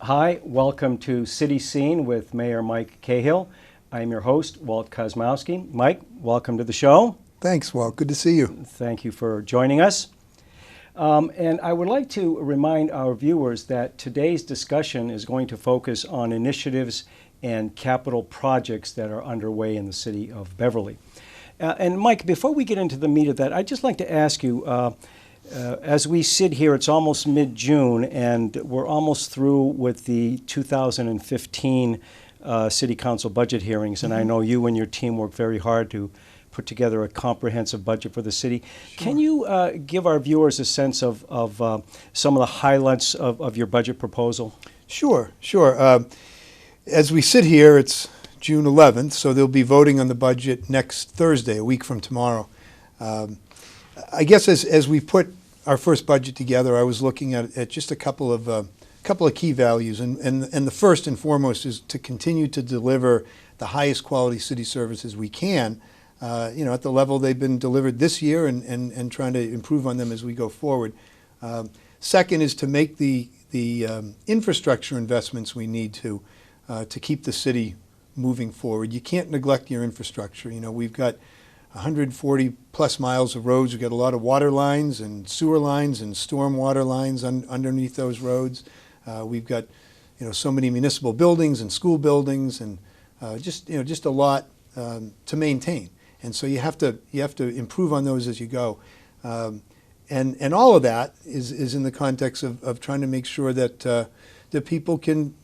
Hi, welcome to City Scene with Mayor Mike Cahill. I'm your host, Walt Kosmowski. Mike, welcome to the show. Thanks, Walt. Good to see you. Thank you for joining us. And I would like to remind our viewers that today's discussion is going to focus on initiatives and capital projects that are underway in the city of Beverly. And Mike, before we get into the meat of that, I'd just like to ask you, as we sit here, it's almost mid-June, and we're almost through with the 2015 City Council budget hearings, and I know you and your team worked very hard to put together a comprehensive budget for the city. Sure. Can you give our viewers a sense of some of the highlights of your budget proposal? Sure. As we sit here, it's June 11th, so they'll be voting on the budget next Thursday, a week from tomorrow. I guess as we put our first budget together, I was looking at just a couple of key values, and the first and foremost is to continue to deliver the highest quality city services we can, at the level they've been delivered this year, and trying to improve on them as we go forward. Second is to make the infrastructure investments we need to keep the city moving forward. You can't neglect your infrastructure. We've got 140 plus miles of roads. We've got a lot of water lines and sewer lines and storm water lines underneath those roads. We've got so many municipal buildings and school buildings, and just a lot to maintain. And so you have to improve on those as you go. And all of that is in the context of trying to make sure that people can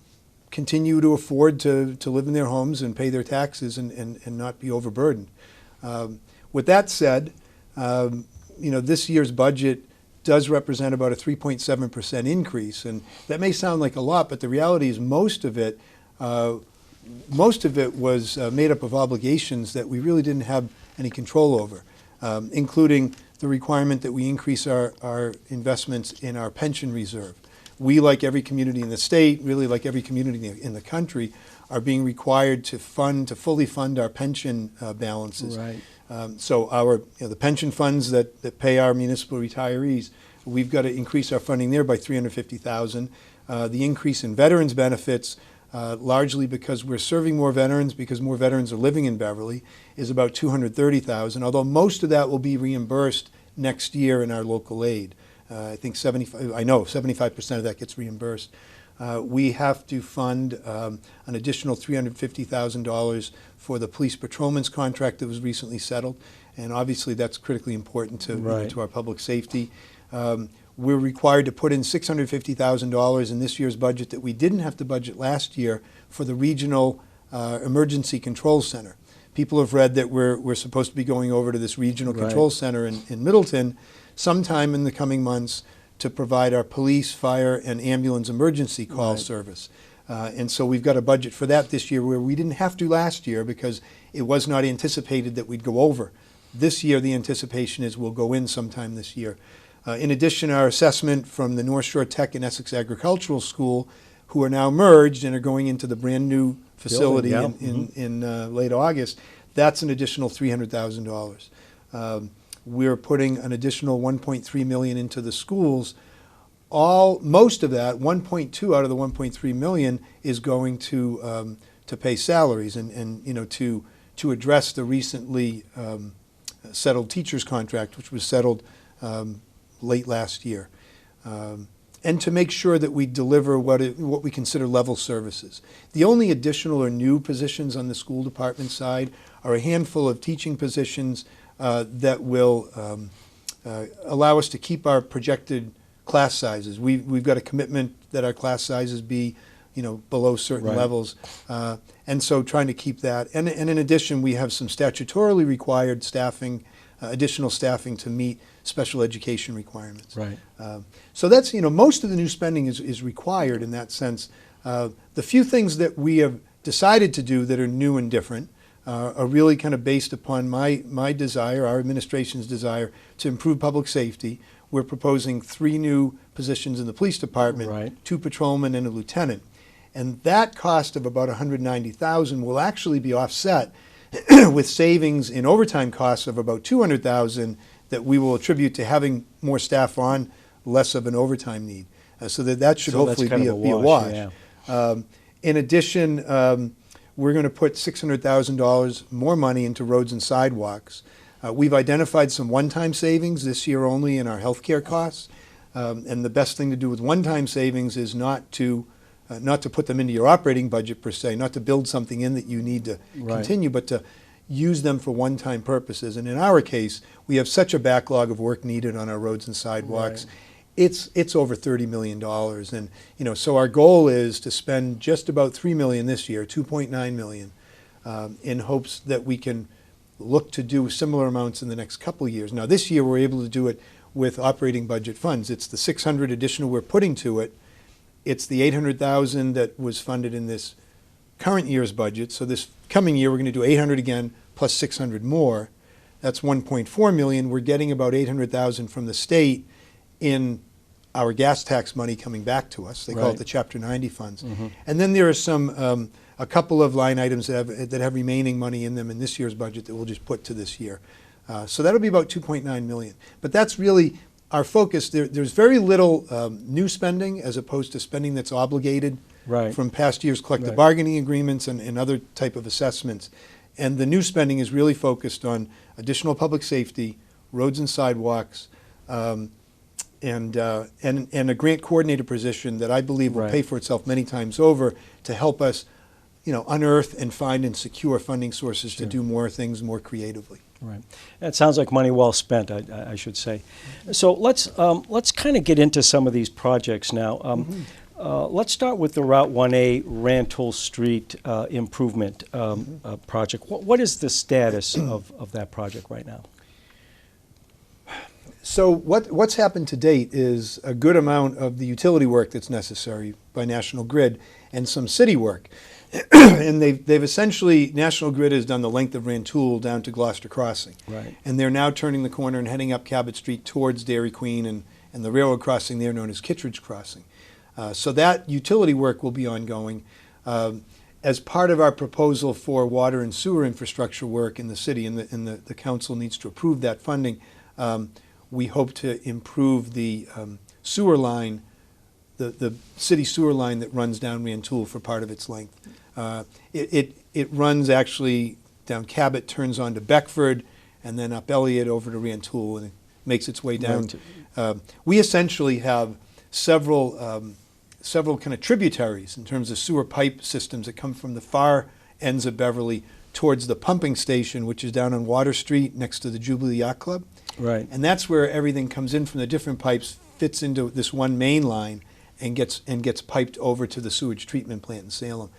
continue to afford to live in their homes and pay their taxes and not be overburdened. With that said, this year's budget does represent about a 3.7% increase, and that may sound like a lot, but the reality is most of it was made up of obligations that we really didn't have any control over, including the requirement that we increase our investments in our pension reserve. We, like every community in the state, really like every community in the country, are being required to fully fund our pension balances. Right. So the pension funds that pay our municipal retirees, we've got to increase our funding there by $350,000. The increase in veterans benefits, largely because we're serving more veterans, because more veterans are living in Beverly, is about $230,000. Although most of that will be reimbursed next year in our local aid. I think 75% of that gets reimbursed. We have to fund an additional $350,000 for the police patrolman's contract that was recently settled, and obviously that's critically important to our public safety. We're required to put in $650,000 in this year's budget that we didn't have to budget last year for the regional emergency control center. People have read that we're supposed to be going over to this regional control center in Middleton sometime in the coming months to provide our police, fire, and ambulance emergency call service. And so we've got a budget for that this year where we didn't have to last year because it was not anticipated that we'd go over. This year the anticipation is we'll go in sometime this year. In addition, our assessment from the North Shore Tech and Essex Agricultural School, who are now merged and are going into the brand new facility in late August, that's an additional $300,000. We're putting an additional $1.3 million into the schools. Most of that, 1.2 out of the 1.3 million, is going to pay salaries and to address the recently settled teachers contract, which was settled late last year, and to make sure that we deliver what we consider level services. The only additional or new positions on the school department side are a handful of teaching positions that will allow us to keep our projected class sizes. We've got a commitment that our class sizes be, below certain levels, and so trying to keep that. And in addition, we have some statutorily required staffing, additional staffing to meet special education requirements. Right. So that's most of the new spending is required in that sense. The few things that we have decided to do that are new and different are really kind of based upon my desire, our administration's desire, to improve public safety. We're proposing 3 new positions in the police department, 2 patrolmen and a lieutenant. And that cost of about $190,000 will actually be offset with savings in overtime costs of about $200,000 that we will attribute to having more staff on, less of an overtime need. So that should hopefully be a wash. In addition, we're going to put $600,000 more money into roads and sidewalks. We've identified some one-time savings this year only in our healthcare costs. And the best thing to do with one-time savings is not to put them into your operating budget per se, not to build something in that you need to continue, but to use them for one-time purposes. And in our case, we have such a backlog of work needed on our roads and sidewalks. It's over $30 million. And so our goal is to spend just about $3 million this year, $2.9 million, in hopes that we can look to do similar amounts in the next couple of years. Now this year we're able to do it with operating budget funds. It's the 600 additional we're putting to it. It's the 800,000 that was funded in this current year's budget. So this coming year we're going to do 800 again plus 600 more. That's 1.4 million. We're getting about 800,000 from the state in our gas tax money coming back to us. They call it the Chapter 90 funds. And then there are some a couple of line items that have remaining money in them in this year's budget that we'll just put to this year. So that'll be about 2.9 million. But that's really our focus. There's very little new spending as opposed to spending that's obligated from past year's collective bargaining agreements and other type of assessments. And the new spending is really focused on additional public safety, roads and sidewalks, and a grant coordinator position that I believe will pay for itself many times over to help us, unearth and find and secure funding sources to do more things more creatively. Right. That sounds like money well spent, I should say. So let's kind of get into some of these projects now. Let's start with the Route 1A Rantoul Street improvement project. What is the status of that project right now? So what's happened to date is a good amount of the utility work that's necessary by National Grid and some city work. And they've essentially, National Grid has done the length of Rantoul down to Gloucester Crossing. And they're now turning the corner and heading up Cabot Street towards Dairy Queen and the railroad crossing there known as Kittredge Crossing. So that utility work will be ongoing. As part of our proposal for water and sewer infrastructure work in the city, and the council needs to approve that funding, we hope to improve the sewer line, the city sewer line that runs down Rantoul for part of its length. It runs actually down Cabot, turns onto Beckford, and then up Elliott over to Rantoul, and it makes its way down. We essentially have several kind of tributaries in terms of sewer pipe systems that come from the far ends of Beverly towards the pumping station, which is down on Water Street next to the Jubilee Yacht Club. And that's where everything comes in from the different pipes, fits into this one main line, and gets piped over to the sewage treatment plant in Salem.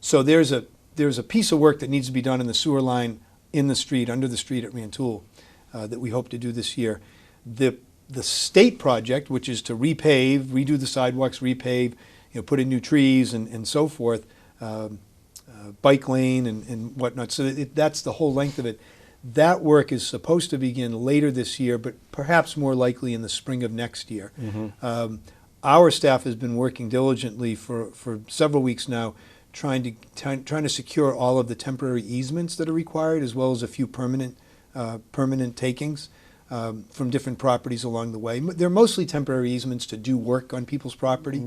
So there's a piece of work that needs to be done in the sewer line in the street, under the street at Rantoul, that we hope to do this year. The state project, which is to repave, redo the sidewalks, repave, put in new trees and so forth, bike lane and whatnot. So that's the whole length of it. That work is supposed to begin later this year, but perhaps more likely in the spring of next year. Our staff has been working diligently for several weeks now, trying to secure all of the temporary easements that are required, as well as a few permanent takings from different properties along the way. They're mostly temporary easements to do work on people's property.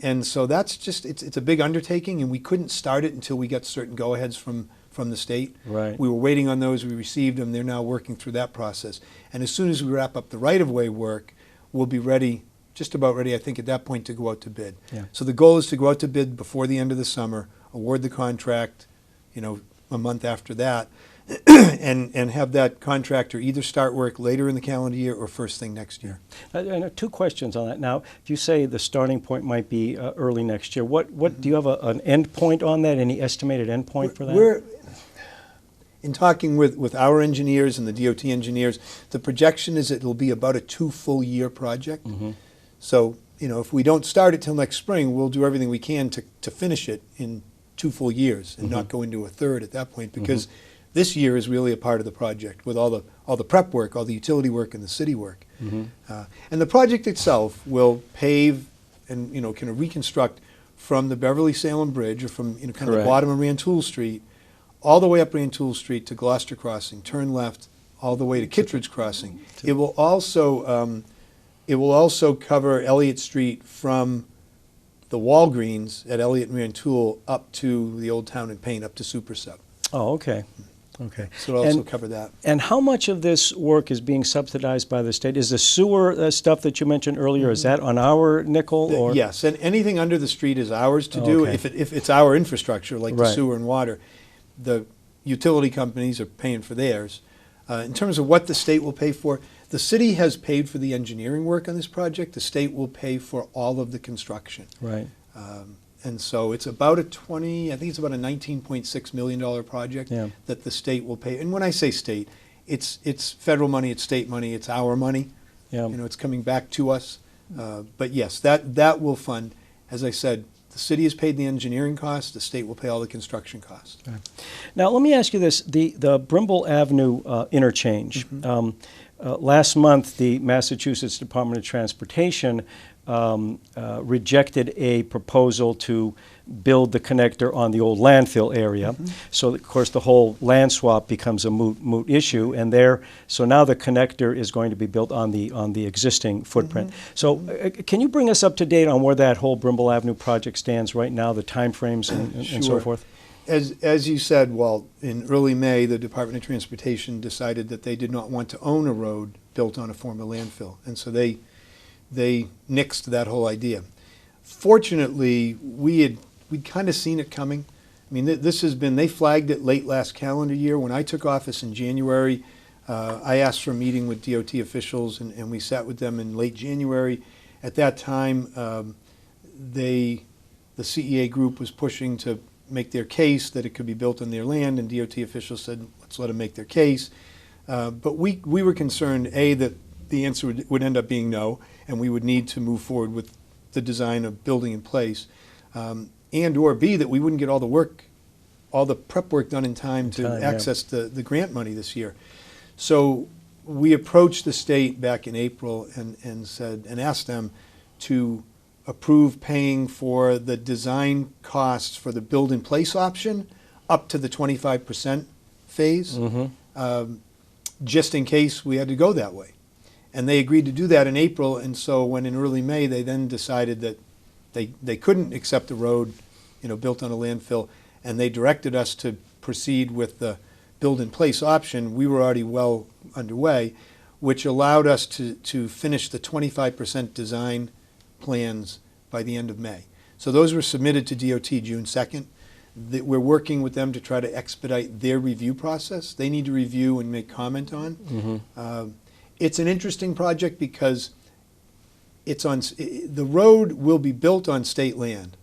And so that's just, it's a big undertaking, and we couldn't start it until we got certain go-aheads from the state. We were waiting on those, we received them, they're now working through that process. And as soon as we wrap up the right-of-way work, we'll be ready, just about ready, I think, at that point to go out to bid. So the goal is to go out to bid before the end of the summer, award the contract, a month after that, and have that contractor either start work later in the calendar year or first thing next year. And two questions on that. Now, if you say the starting point might be early next year, what do you have an end point on that? Any estimated end point for that? In talking with our engineers and the DOT engineers, the projection is it'll be about a 2 full year project. So, if we don't start it till next spring, we'll do everything we can to finish it in 2 full years and not go into a third at that point, because this year is really a part of the project with all the prep work, all the utility work, and the city work. And the project itself will pave and kind of reconstruct from the Beverly-Salem Bridge, or from kind of the bottom of Rantoul Street, all the way up Rantoul Street to Gloucester Crossing, turn left all the way to Kittredge Crossing. It will also cover Elliott Street from the Walgreens at Elliott and Rantoul up to the Old Town and Payne, up to Super Sub. Oh, okay. Okay. So it'll also cover that. And how much of this work is being subsidized by the state? Is the sewer stuff that you mentioned earlier, is that on our nickel? Or? Yes, and anything under the street is ours to do. Okay. If it's our infrastructure, like the Right. sewer and water, the utility companies are paying for theirs. In terms of what the state will pay for, the city has paid for the engineering work on this project. The state will pay for all of the construction. Right. And so it's about I think it's about a $19.6 million project Yeah. that the state will pay. And when I say state, it's federal money, it's state money, it's our money. Yeah. You know, it's coming back to us. But yes, that will fund, as I said, the city has paid the engineering costs, the state will pay all the construction costs. Okay. Now, let me ask you this, the Brimble Avenue interchange. Last month, the Massachusetts Department of Transportation rejected a proposal to build the connector on the old landfill area. So, of course, the whole land swap becomes a moot issue, and so now the connector is going to be built on the existing footprint. So, can you bring us up to date on where that whole Brimble Avenue project stands right now, the timeframes and so Sure. forth? As you said, Walt, in early May, the Department of Transportation decided that they did not want to own a road built on a former landfill, and so they nixed that whole idea. Fortunately, we'd kind of seen it coming. I mean, they flagged it late last calendar year. When I took office in January, I asked for a meeting with DOT officials, and we sat with them in late January. At that time, the CEA group was pushing to make their case that it could be built on their land, and DOT officials said, let's let them make their case. But we were concerned, A, that the answer would end up being no, and we would need to move forward with the design of building in place, and or B, that we wouldn't get all the prep work done in time to access the grant money this year. So we approached the state back in April and asked them to approve paying for the design costs for the build-in-place option up to the 25% phase, just in case we had to go that way. And they agreed to do that in April, and so when in early May they then decided that they couldn't accept the road, built on a landfill, and they directed us to proceed with the build-in-place option. We were already well underway, which allowed us to finish the 25% design plans by the end of May. So those were submitted to DOT June 2nd. We're working with them to try to expedite their review process. They need to review and make comment on. It's an interesting project because the road will be built on state land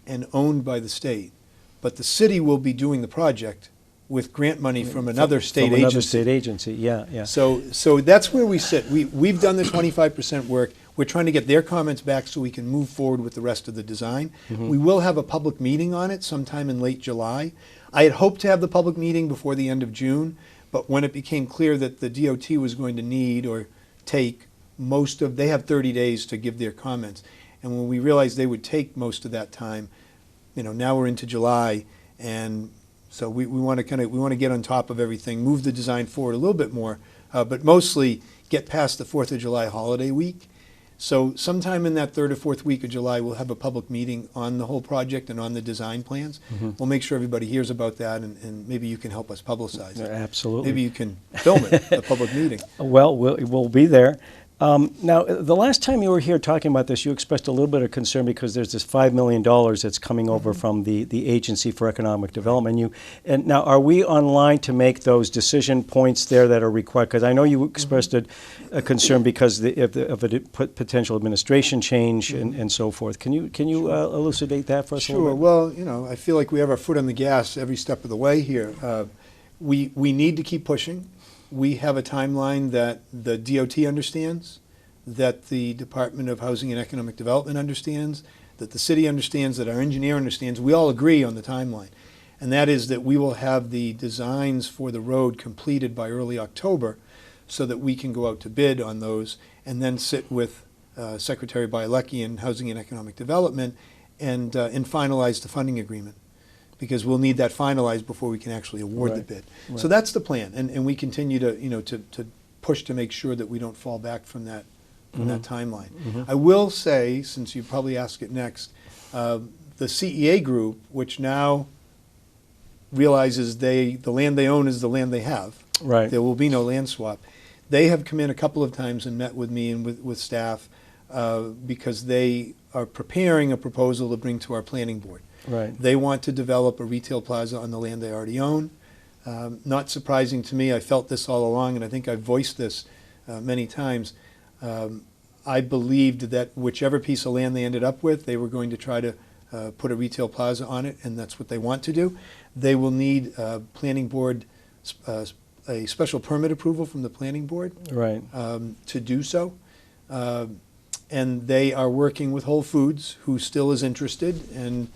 and owned by the state, but the city will be doing the project with grant money from another state agency. Another state agency, yeah. So that's where we sit. We've done the 25% work. We're trying to get their comments back so we can move forward with the rest of the design. We will have a public meeting on it sometime in late July. I had hoped to have the public meeting before the end of June, but when it became clear that the DOT was going to need or take they have 30 days to give their comments. And when we realized they would take most of that time, now we're into July, and so we want to get on top of everything, move the design forward a little bit more, but mostly get past the 4th of July holiday week. So sometime in that 3rd or 4th week of July, we'll have a public meeting on the whole project and on the design plans. We'll make sure everybody hears about that, and maybe you can help us publicize it. Absolutely. Maybe you can film it, the public meeting. Well, we'll be there. Now, the last time you were here talking about this, you expressed a little bit of concern because there's this $5 million that's coming over from the Agency for Economic Development. And now, are we online to make those decision points there that are required? Because I know you expressed a concern because of a potential administration change and so forth. Can you elucidate that for us a little bit? Well, I feel like we have our foot on the gas every step of the way here. We need to keep pushing. We have a timeline that the DOT understands, that the Department of Housing and Economic Development understands, that the city understands, that our engineer understands. We all agree on the timeline. And that is that we will have the designs for the road completed by early October so that we can go out to bid on those and then sit with Secretary Bielecki in Housing and Economic Development and finalize the funding agreement, because we'll need that finalized before we can actually award the bid. Right. So that's the plan, and we continue to push to make sure that we don't fall back from that timeline. I will say, since you probably ask it next, The CEA group, which now realizes the land they own is the land they have. Right. There will be no land swap. They have come in a couple of times and met with me and with staff because they are preparing a proposal to bring to our planning board. Right. They want to develop a retail plaza on the land they already own. Not surprising to me, I felt this all along, and I think I've voiced this many times. I believed that whichever piece of land they ended up with, they were going to try to put a retail plaza on it, and that's what they want to do. They will need planning board, a special permit approval from the planning board Right. to do so. And they are working with Whole Foods, who still is interested, and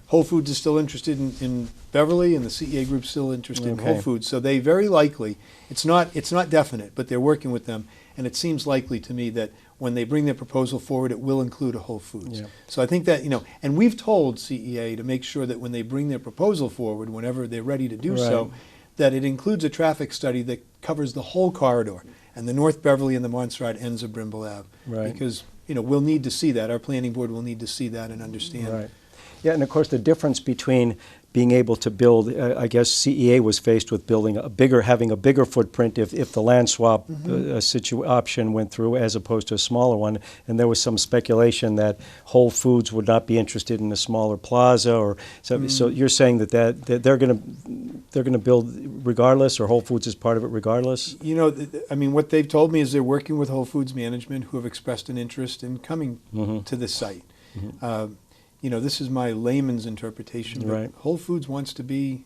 Whole Foods is still interested in Beverly, and the CEA group's still interested in Whole Okay. Foods. So they very likely, it's not definite, but they're working with them, and it seems likely to me that when they bring their proposal forward, it will include a Whole Foods. Yeah. So I think that, and we've told CEA to make sure that when they bring their proposal forward, whenever they're ready to do so, Right. that it includes a traffic study that covers the whole corridor, and the North Beverly and the Montserrat ends of Brimble Ave. Right. Because, we'll need to see that. Our planning board will need to see that and understand. Right. Yeah, and of course the difference between being able to build, I guess CEA was faced with building having a bigger footprint if the land swap option went through, as opposed to a smaller one. And there was some speculation that Whole Foods would not be interested in a smaller plaza, or so. So you're saying that they're going to build regardless, or Whole Foods is part of it regardless. What they've told me is they're working with Whole Foods management, who have expressed an interest in coming to this site. This is my layman's interpretation, but Right. Whole Foods wants to be,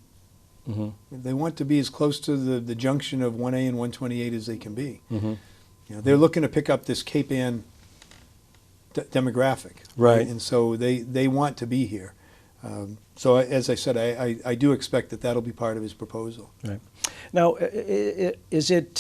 they want to be as close to the junction of 1A and 128 as they can be. They're looking to pick up this Cape Ann demographic. Right. And so they want to be here. So as I said, I do expect that that'll be part of his proposal. Right. Now, is it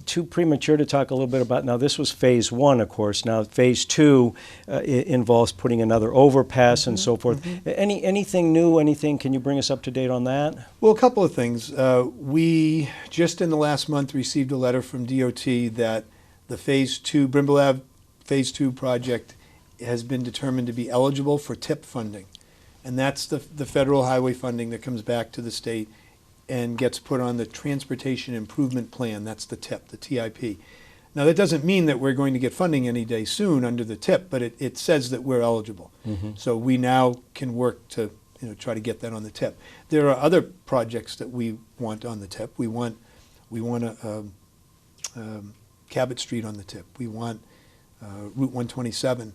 too premature to talk a little bit about, now this was phase one, of course. Now phase two involves putting another overpass and so forth. Anything new, can you bring us up to date on that? Well, a couple of things. We just in the last month received a letter from DOT that the phase two, Brimble Ave phase two project has been determined to be eligible for TIP funding. And that's the federal highway funding that comes back to the state and gets put on the Transportation Improvement Plan. That's the TIP, the TIP. Now, that doesn't mean that we're going to get funding any day soon under the TIP, but it says that we're eligible. So we now can work to try to get that on the TIP. There are other projects that we want on the TIP. We want Cabot Street on the TIP. We want Route 127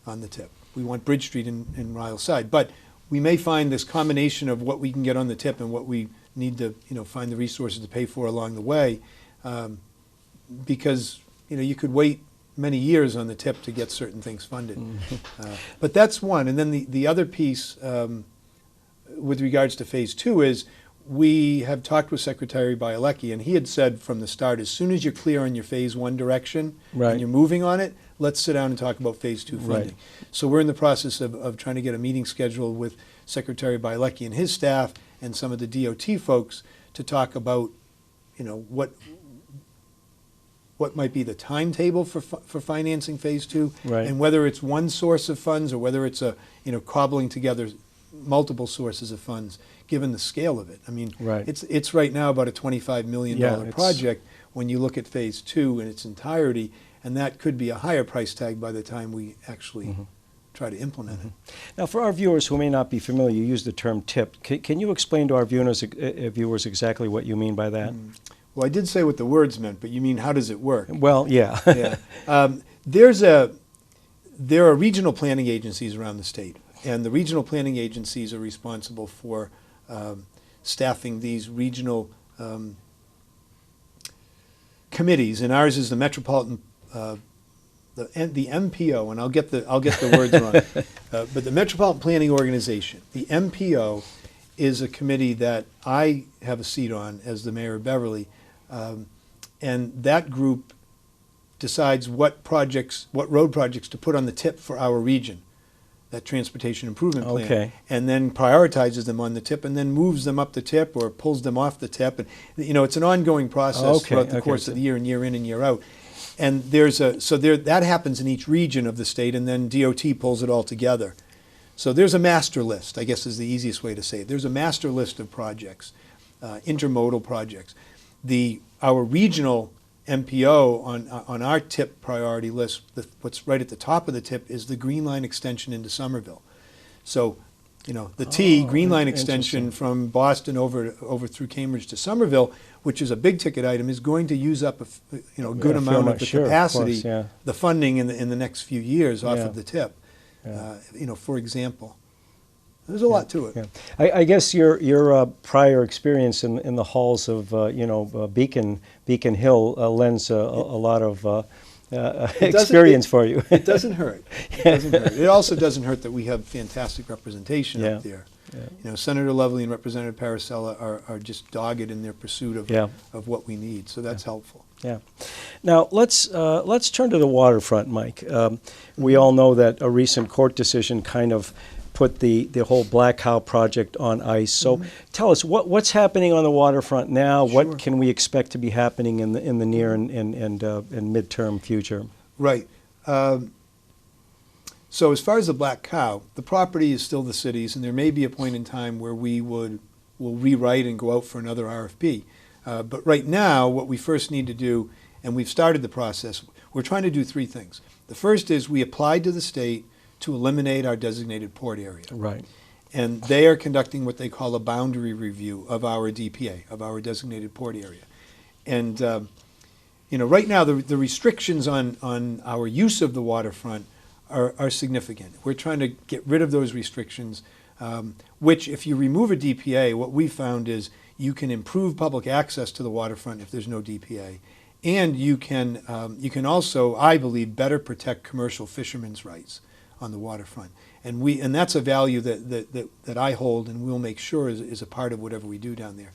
on the TIP. We want Bridge Street in Ryle's Side. But we may find this combination of what we can get on the TIP and what we need to find the resources to pay for along the way, because you could wait many years on the TIP to get certain things funded. But that's one. And then the other piece with regards to phase two is we have talked with Secretary Bielecki, and he had said from the start, as soon as you're clear on your phase one direction Right. and you're moving on it, let's sit down and talk about phase two funding. Right. So we're in the process of trying to get a meeting scheduled with Secretary Bielecki and his staff and some of the DOT folks to talk about, what might be the timetable for financing phase two, Right. and whether it's one source of funds or whether it's cobbling together multiple sources of funds, given the scale of it. I mean, Right. it's right now about a $25 million it's- project when you look at phase two in its entirety, and that could be a higher price tag by the time we actually try to implement it. Now, for our viewers who may not be familiar, you use the term TIP. Can you explain to our viewers exactly what you mean by that? Well, I did say what the words meant, but you mean how does it work? Well, yeah. Yeah. There are regional planning agencies around the state, and the regional planning agencies are responsible for staffing these regional committees, and ours is the Metropolitan, the MPO, and I'll get the words wrong, but the Metropolitan Planning Organization, the MPO, is a committee that I have a seat on as the mayor of Beverly, and that group decides what road projects to put on the TIP for our region, that Transportation Improvement Plan, Okay. and then prioritizes them on the TIP and then moves them up the TIP or pulls them off the TIP. And it's an ongoing process Okay, throughout the okay, course so- of the year and year in and year out. And that happens in each region of the state, and then DOT pulls it all together. So there's a master list, I guess is the easiest way to say it. There's a master list of projects, intermodal projects. Our regional MPO on our TIP priority list, what's right at the top of the TIP is the Green Line extension into Somerville. So, the Green Line extension from Boston over through Cambridge to Somerville, which is a big ticket item, is going to use up a good amount of the capacity, of course, the funding in the next few years off Yeah. of the TIP. Yeah. For example, there's a lot to it. Yeah. I guess your prior experience in the halls of Beacon Hill lends a lot of experience for you. It doesn't hurt. It doesn't hurt. It also doesn't hurt that we have fantastic representation Yeah. up there. Yeah. Senator Lovely and Representative Paracella are just dogged in their pursuit of what we need. So that's helpful. Yeah. Now let's turn to the waterfront, Mike. We all know that a recent court decision kind of put the whole Black Cow project on ice. So tell us what's happening on the waterfront now. Sure. What can we expect to be happening in the near and midterm future? Right. So as far as the Black Cow, the property is still the city's, and there may be a point in time where will rewrite and go out for another RFP. But right now, what we first need to do, and we've started the process, we're trying to do three things. The first is we applied to the state to eliminate our designated port area. Right. And they are conducting what they call a boundary review of our DPA, of our designated port area. And, right now, the restrictions on our use of the waterfront are significant. We're trying to get rid of those restrictions, which if you remove a DPA, what we found is you can improve public access to the waterfront if there's no DPA. And you can also, I believe, better protect commercial fishermen's rights on the waterfront. And that's a value that I hold and we'll make sure is a part of whatever we do down there.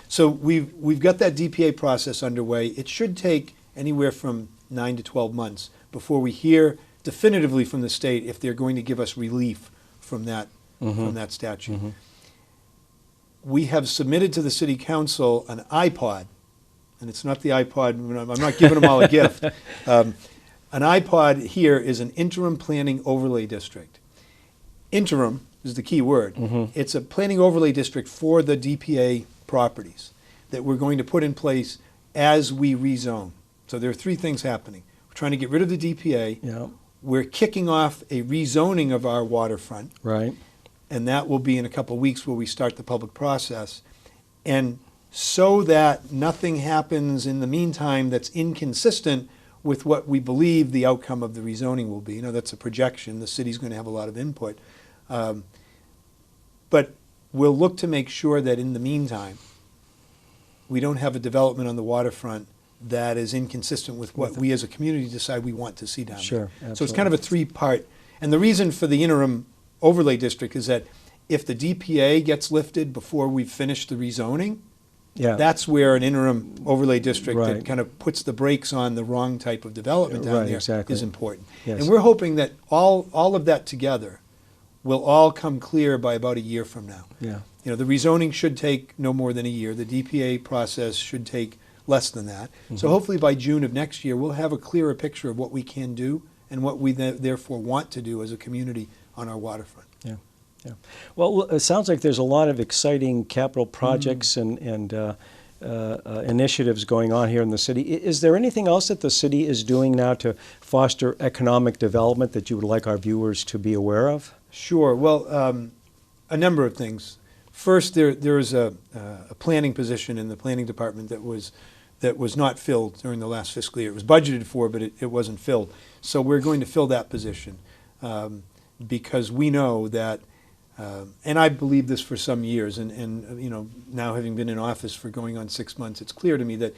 So we've got that DPA process underway. It should take anywhere from 9 to 12 months before we hear definitively from the state if they're going to give us relief from that statute. Mm-hmm. We have submitted to the city council an iPod, and it's not the iPod, I'm not giving them all a gift. An iPod here is an interim planning overlay district. Interim is the key word. Mm-hmm. It's a planning overlay district for the DPA properties that we're going to put in place as we rezone. So there are three things happening. We're trying to get rid of the DPA. Yeah. We're kicking off a rezoning of our waterfront. Right. And that will be in a couple of weeks where we start the public process. And so that nothing happens in the meantime that's inconsistent with what we believe the outcome of the rezoning will be. That's a projection. The city's going to have a lot of input. But we'll look to make sure that in the meantime, we don't have a development on the waterfront that is inconsistent with what we as a community decide we want to see down there. Absolutely. So it's kind of a three-part. And the reason for the interim overlay district is that if the DPA gets lifted before we've finished the rezoning, that's where an interim overlay district that kind of puts the brakes on the wrong type of development down there is important. Yes. And we're hoping that all of that together will all come clear by about a year from now. Yeah. The rezoning should take no more than a year. The DPA process should take less than that. Mm-hmm. So hopefully by June of next year, we'll have a clearer picture of what we can do and what we therefore want to do as a community on our waterfront. Yeah, yeah. Well, it sounds like there's a lot of exciting capital projects and initiatives going on here in the city. Is there anything else that the city is doing now to foster economic development that you would like our viewers to be aware of? Sure. Well, a number of things. First, there is a planning position in the planning department that was not filled during the last fiscal year. It was budgeted for, but it wasn't filled. So we're going to fill that position because we know that, and I believe this for some years, and now having been in office for going on 6 months, it's clear to me that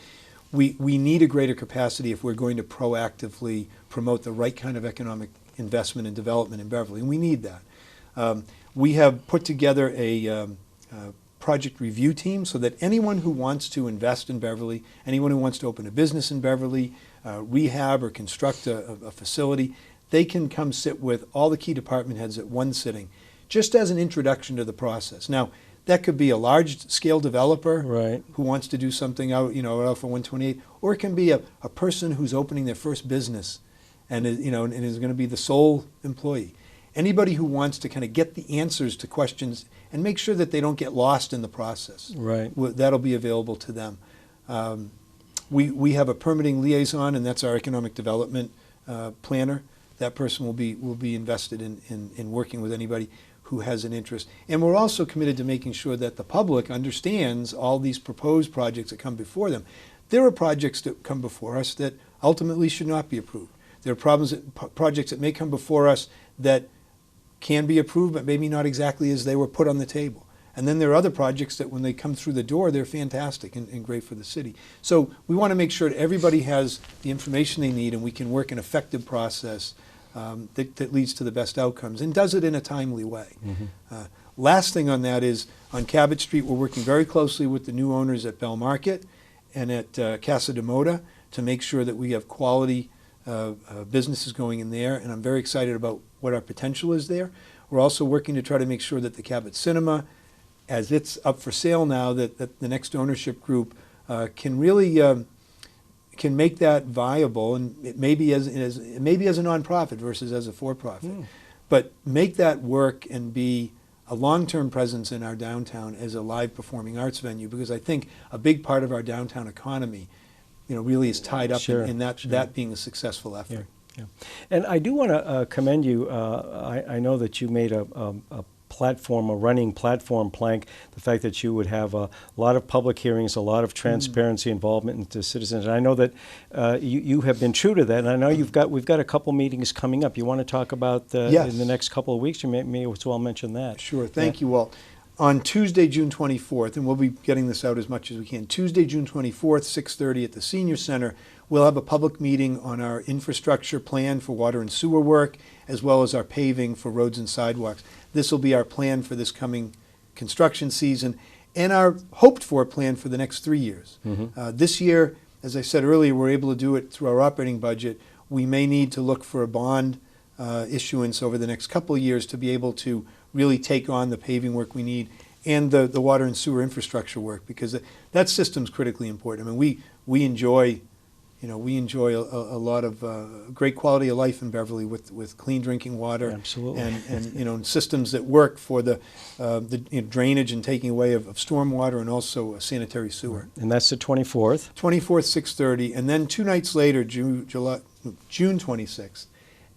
we need a greater capacity if we're going to proactively promote the right kind of economic investment and development in Beverly, and we need that. We have put together a project review team so that anyone who wants to invest in Beverly, anyone who wants to open a business in Beverly, rehab or construct a facility, they can come sit with all the key department heads at one sitting, just as an introduction to the process. Now, that could be a large-scale developer who wants to do something out for 128, or it can be a person who's opening their first business and is going to be the sole employee. anybody who wants to kind of get the answers to questions and make sure that they don't get lost in the process. Right. That'll be available to them. We have a permitting liaison, and that's our economic development planner. That person will be invested in working with anybody who has an interest. And we're also committed to making sure that the public understands all these proposed projects that come before them. There are projects that come before us that ultimately should not be approved. There are projects that may come before us that can be approved, but maybe not exactly as they were put on the table. And then there are other projects that when they come through the door, they're fantastic and great for the city. So we want to make sure that everybody has the information they need and we can work an effective process that leads to the best outcomes and does it in a timely way. Mm-hmm. Last thing on that is on Cabot Street, we're working very closely with the new owners at Bell Market and at Casa de Moda to make sure that we have quality businesses going in there, and I'm very excited about what our potential is there. We're also working to try to make sure that the Cabot Cinema, as it's up for sale now, that the next ownership group can really can make that viable, and it may be as a nonprofit versus as a for-profit, but make that work and be a long-term presence in our downtown as a live performing arts venue, because I think a big part of our downtown economy, really is tied up in that being a successful effort. Yeah. And I do want to commend you. I know that you made a platform, a running platform plank, the fact that you would have a lot of public hearings, a lot of transparency involvement into citizens. And I know that you have been true to that. And I know we've got a couple meetings coming up. You want to talk about yes. in the next couple of weeks? You may as well mention that. Sure. Thank you, Walt. On Tuesday, June 24th, and we'll be getting this out as much as we can, Tuesday, June 24th, 6:30 at the Senior Center, we'll have a public meeting on our infrastructure plan for water and sewer work, as well as our paving for roads and sidewalks. This will be our plan for this coming construction season and our hoped-for plan for the next 3 years. Mm-hmm. This year, as I said earlier, we're able to do it through our operating budget. We may need to look for a bond issuance over the next couple of years to be able to really take on the paving work we need and the water and sewer infrastructure work, because that system's critically important. I mean, we enjoy a lot of great quality of life in Beverly with clean drinking water. Absolutely. and systems that work for the drainage and taking away of storm water, and also sanitary sewer. And that's the 24th. 24th, 6:30, and then 2 nights later, June 26th,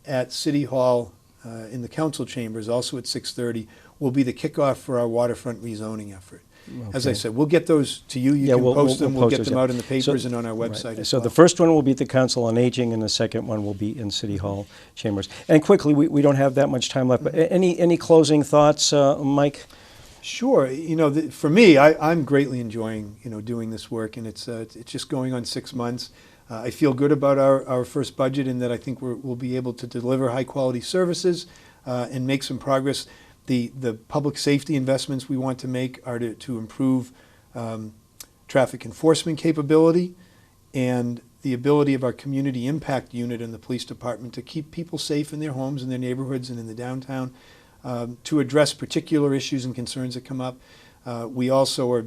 at City Hall in the council chambers, also at 6:30, will be the kickoff for our waterfront rezoning effort. Okay. As I said, we'll get those to you. You can post them. We'll get them out in the papers and on our website as well. So the first one will be at the Council on Aging, and the second one will be in City Hall chambers. And quickly, we don't have that much time left, but any closing thoughts, Mike? Sure. For me, I'm greatly enjoying doing this work, and it's just going on 6 months. I feel good about our first budget, in that I think we'll be able to deliver high quality services and make some progress. The public safety investments we want to make are to improve traffic enforcement capability and the ability of our community impact unit in the police department to keep people safe in their homes, in their neighborhoods, and in the downtown, to address particular issues and concerns that come up. We also are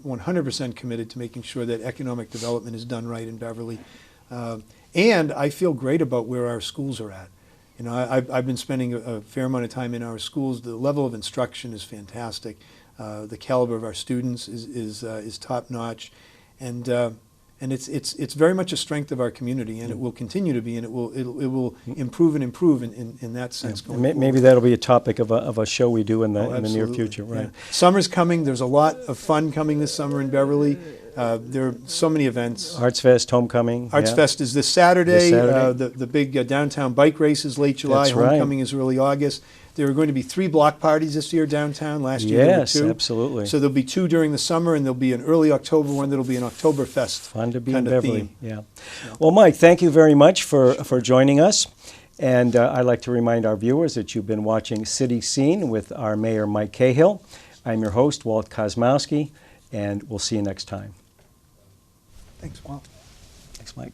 100% committed to making sure that economic development is done right in Beverly. And I feel great about where our schools are at. I've been spending a fair amount of time in our schools. The level of instruction is fantastic. The caliber of our students is top notch, and it's very much a strength of our community, and it will continue to be, and it will improve and improve in that sense. Going forward. Maybe that'll be a topic of a show we do in the near future, right? Yeah. Summer's coming. There's a lot of fun coming this summer in Beverly. There are so many events. Arts Fest, Homecoming. Arts Fest is this Saturday. The big downtown bike race is late July. That's right. Homecoming is early August. There are going to be 3 block parties this year downtown. Last year there were 2. Yes, absolutely. So there'll be 2 during the summer, and there'll be an early October one that'll be an Oktoberfest. Fun to be in Beverly. Theme. Yeah. Well, Mike, thank you very much for joining us. And I'd like to remind our viewers that you've been watching City Scene with our Mayor Mike Cahill. I'm your host, Walt Kosmowski, and we'll see you next time. Thanks, Walt. Thanks, Mike.